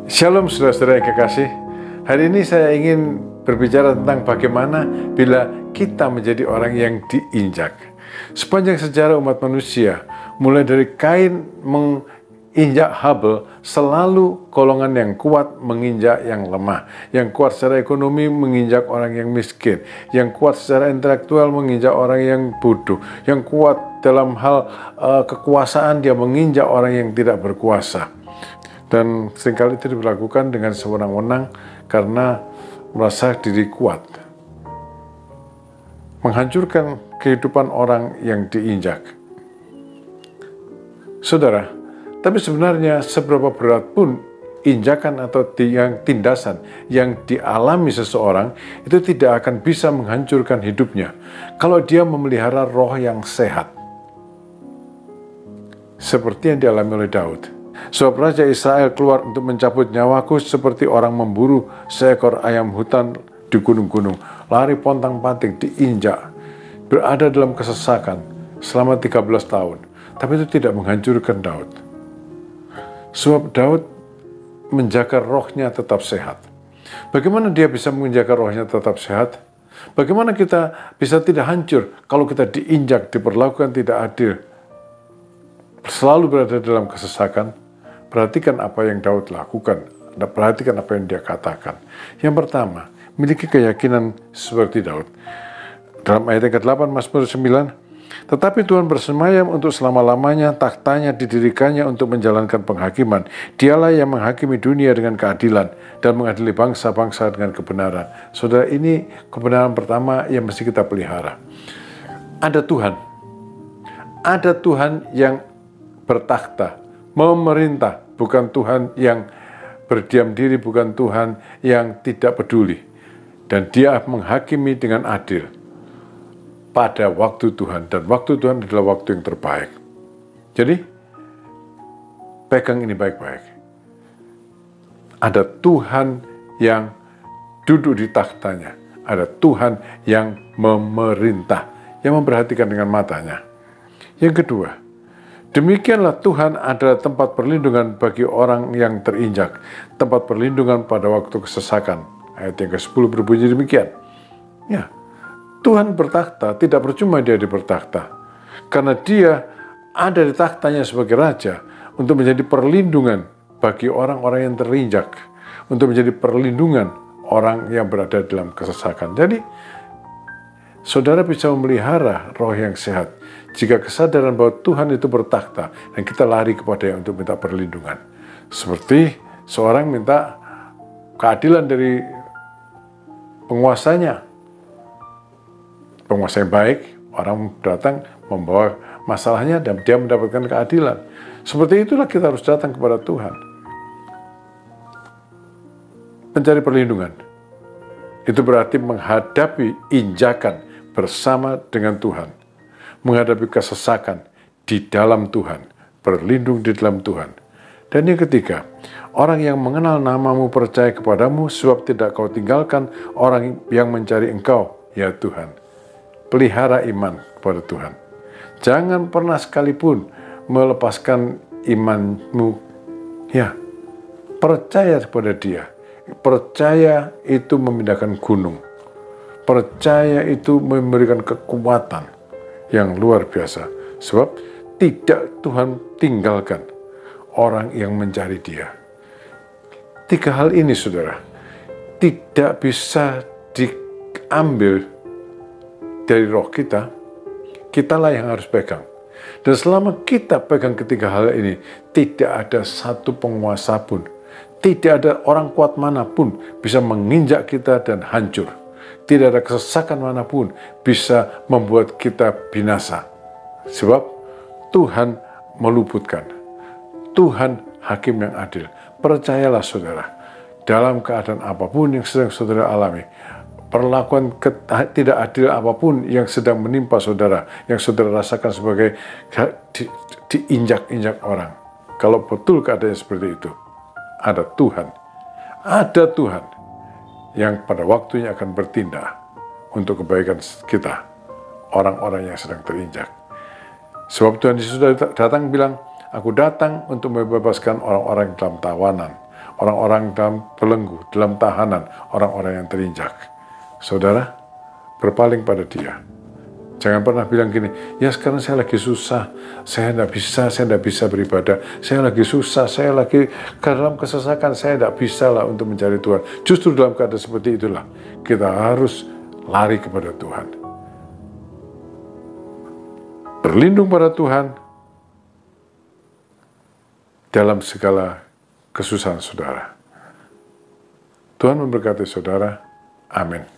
Shalom saudara-saudara yang kekasih. Hari ini saya ingin berbicara tentang bagaimana bila kita menjadi orang yang diinjak. Sepanjang sejarah umat manusia, mulai dari Kain menginjak Habel, selalu golongan yang kuat menginjak yang lemah. Yang kuat secara ekonomi menginjak orang yang miskin. Yang kuat secara intelektual menginjak orang yang bodoh. Yang kuat dalam hal kekuasaan, dia menginjak orang yang tidak berkuasa. Dan seringkali itu dilakukan dengan sewenang-wenang karena merasa diri kuat. Menghancurkan kehidupan orang yang diinjak. Saudara, tapi sebenarnya seberapa berat pun injakan atau tindasan yang dialami seseorang itu tidak akan bisa menghancurkan hidupnya kalau dia memelihara roh yang sehat. Seperti yang dialami oleh Daud. Sebab Raja Israel keluar untuk mencabut nyawaku seperti orang memburu seekor ayam hutan di gunung-gunung. Lari pontang-panting, diinjak, berada dalam kesesakan selama 13 tahun. Tapi itu tidak menghancurkan Daud. Sebab Daud menjaga rohnya tetap sehat. Bagaimana dia bisa menjaga rohnya tetap sehat? Bagaimana kita bisa tidak hancur kalau kita diinjak, diperlakukan tidak adil, selalu berada dalam kesesakan? Perhatikan apa yang Daud lakukan, perhatikan apa yang dia katakan. Yang pertama, miliki keyakinan seperti Daud. Dalam ayat yang ke-8, Mazmur 9, tetapi Tuhan bersemayam untuk selama-lamanya, tahtanya didirikannya untuk menjalankan penghakiman. Dialah yang menghakimi dunia dengan keadilan dan mengadili bangsa-bangsa dengan kebenaran. Saudara, ini kebenaran pertama yang mesti kita pelihara. Ada Tuhan. Ada Tuhan yang bertakhta, memerintah, bukan Tuhan yang berdiam diri, bukan Tuhan yang tidak peduli. Dan dia menghakimi dengan adil pada waktu Tuhan. Dan waktu Tuhan adalah waktu yang terbaik. Jadi, pegang ini baik-baik. Ada Tuhan yang duduk di takhtanya. Ada Tuhan yang memerintah, yang memperhatikan dengan matanya. Yang kedua, demikianlah Tuhan adalah tempat perlindungan bagi orang yang terinjak, tempat perlindungan pada waktu kesesakan. Ayat yang ke-10 berbunyi demikian. Ya, Tuhan bertakhta, tidak percuma dia bertakhta. Karena dia ada di takhtanya sebagai raja untuk menjadi perlindungan bagi orang-orang yang terinjak, untuk menjadi perlindungan orang yang berada dalam kesesakan. Jadi, saudara bisa memelihara roh yang sehat jika kesadaran bahwa Tuhan itu bertakhta dan kita lari kepadanya untuk minta perlindungan. Seperti seorang minta keadilan dari penguasanya. Penguasa yang baik, orang datang membawa masalahnya dan dia mendapatkan keadilan. Seperti itulah kita harus datang kepada Tuhan. Mencari perlindungan. Itu berarti menghadapi injakan bersama dengan Tuhan. Menghadapi kesesakan di dalam Tuhan, berlindung di dalam Tuhan. Dan yang ketiga, orang yang mengenal namamu percaya kepadamu sebab tidak kau tinggalkan orang yang mencari engkau, ya Tuhan. Pelihara iman kepada Tuhan. Jangan pernah sekalipun melepaskan imanmu. Ya, percaya kepada Dia. Percaya itu memindahkan gunung. Percaya itu memberikan kekuatan yang luar biasa. Sebab tidak Tuhan tinggalkan orang yang mencari Dia. Tiga hal ini, saudara, tidak bisa diambil dari roh kita. Kitalah yang harus pegang. Dan selama kita pegang ketiga hal ini, tidak ada satu penguasa pun, tidak ada orang kuat manapun bisa menginjak kita dan hancur. Tidak ada kesesakan manapun bisa membuat kita binasa. Sebab Tuhan meluputkan. Tuhan hakim yang adil. Percayalah saudara, dalam keadaan apapun yang sedang saudara alami, perlakuan tidak adil apapun yang sedang menimpa saudara, yang saudara rasakan sebagai diinjak-injak orang. Kalau betul keadaannya seperti itu, ada Tuhan. Ada Tuhan yang pada waktunya akan bertindak untuk kebaikan kita, orang-orang yang sedang terinjak. Sebab Tuhan Yesus sudah datang bilang, aku datang untuk membebaskan orang-orang dalam tawanan, orang-orang dalam belenggu, dalam tahanan, orang-orang yang terinjak. Saudara, berpaling pada Dia. Jangan pernah bilang gini, ya sekarang saya lagi susah, saya tidak bisa beribadah, saya lagi susah, saya lagi dalam kesesakan, saya tidak bisa lah untuk mencari Tuhan. Justru dalam keadaan seperti itulah, kita harus lari kepada Tuhan. Berlindung pada Tuhan dalam segala kesusahan saudara. Tuhan memberkati saudara. Amin.